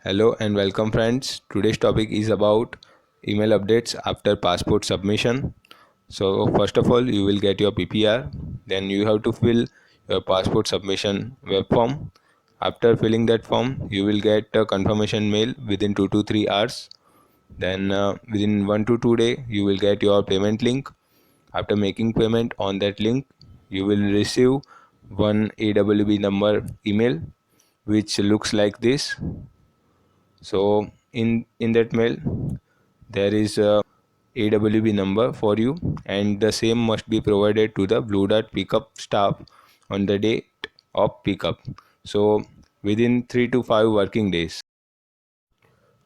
Hello and welcome, friends. Today's topic is about email updates after passport submission. So, first of all, you will get your PPR, then you have to fill your passport submission web form. After filling that form, you will get a confirmation mail within 2 to 3 hours. Then, within 1 to 2 days, you will get your payment link. After making payment on that link, you will receive one AWB number email which looks like this. So in that mail there is a AWB number for you, and the same must be provided to the Blue Dart pickup staff on the date of pickup, so within 3 to 5 working days.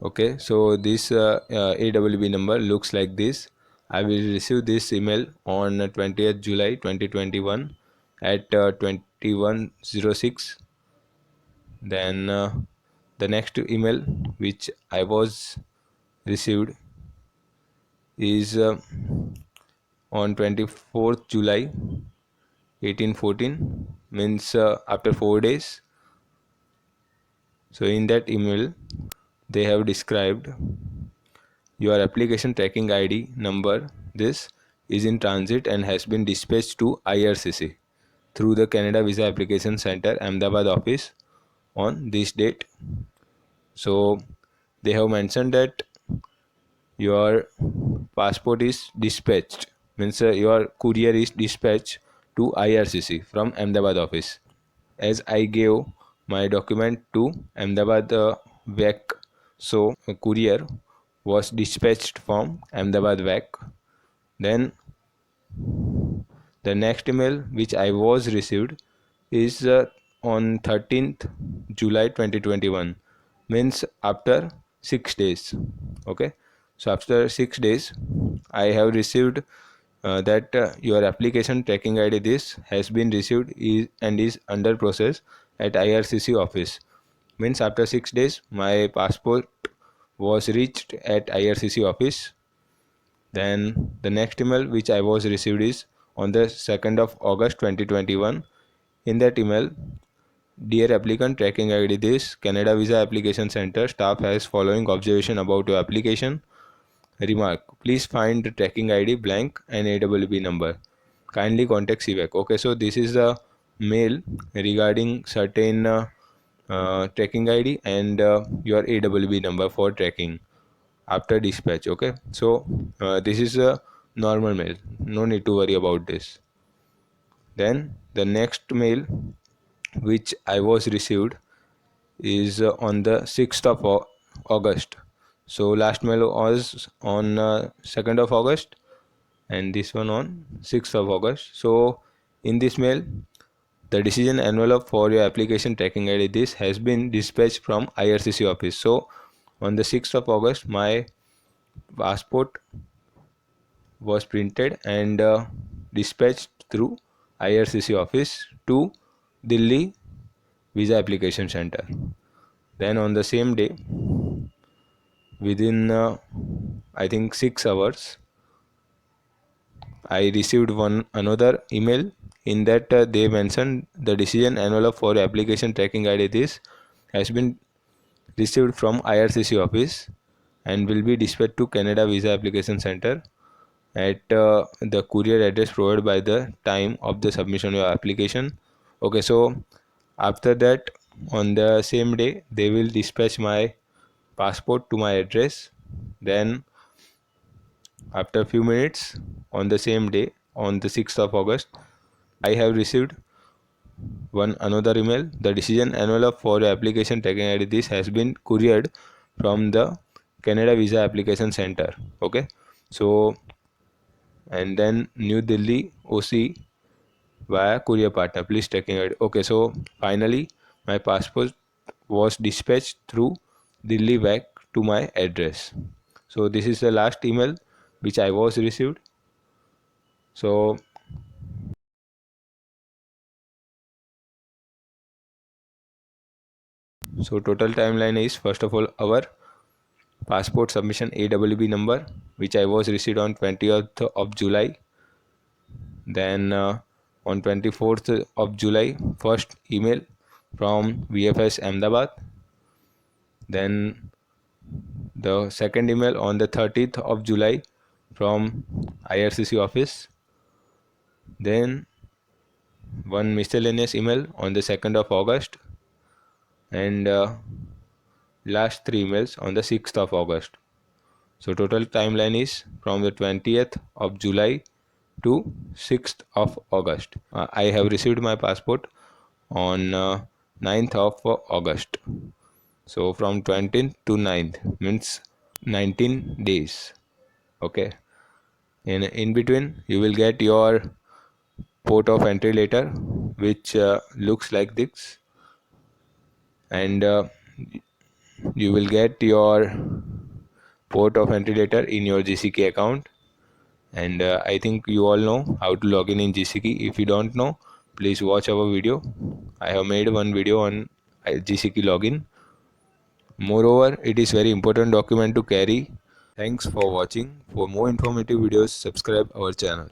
Okay, so this AWB number looks like this. I will receive this email on 20th July 2021 at 21:06. Then the next email which I was received is on 24th July 1814, means after 4 days. So in that email they have described your application tracking ID number this is in transit and has been dispatched to IRCC through the Canada Visa Application Center Ahmedabad office on this date. So they have mentioned that your passport is dispatched, means your courier is dispatched to IRCC from Ahmedabad office. As I gave my document to Ahmedabad VAC, so a courier was dispatched from Ahmedabad VAC. Then the next email which I was received is on 13th July 2021, means after 6 days. Okay, so after 6 days I have received that your application tracking ID this has been received and is under process at IRCC office. Means after 6 days my passport was reached at IRCC office. Then the next email which I was received is on the 2nd of August 2021. In that email, dear applicant, tracking ID this Canada Visa Application Center staff has following observation about your application. Remark: please find the tracking ID blank and AWB number. Kindly contact CVAC. Okay, so this is a mail regarding certain tracking ID and your AWB number for tracking after dispatch. Okay, so this is a normal mail, no need to worry about this. Then the next mail which I was received is on the 6th of August. So last mail was on 2nd of August and this one on 6th of August. So in this mail, the decision envelope for your application tracking ID this has been dispatched from IRCC office. So on the 6th of August my passport was printed and dispatched through IRCC office to Delhi Visa Application Center. Then on the same day, within I think 6 hours, I received one another email. In that they mentioned the decision envelope for application tracking ID this has been received from IRCC office and will be dispatched to Canada Visa Application Center at the courier address provided by the time of the submission of your application. Okay, so after that on the same day they will dispatch my passport to my address. Then after a few minutes on the same day on the 6th of August I have received one another email. The decision envelope for your application tracking ID this has been couriered from the Canada Visa Application Center. Okay, so and then New Delhi OC via courier partner. Please tracking ID. Okay, so finally my passport was dispatched through Delhi back to my address. So this is the last email which I was received. So total timeline is, first of all, our passport submission AWB number which I was received on 20th of July. Then on 24th of July, first email from VFS Ahmedabad. Then the second email on the 30th of July from IRCC office. Then one miscellaneous email on the 2nd of August, and last three emails on the 6th of August. So total timeline is from the 20th of July to 6th of August. I have received my passport on 9th of August. So from 20th to 9th means 19 days. Okay. In between you will get your port of entry letter, which looks like this, and you will get your port of entry letter in your GCK account. And I think you all know how to log in GCK. If you don't know, please watch our video. I have made one video on GCK login. Moreover, it is very important document to carry. Thanks for watching. For more informative videos, subscribe our channel.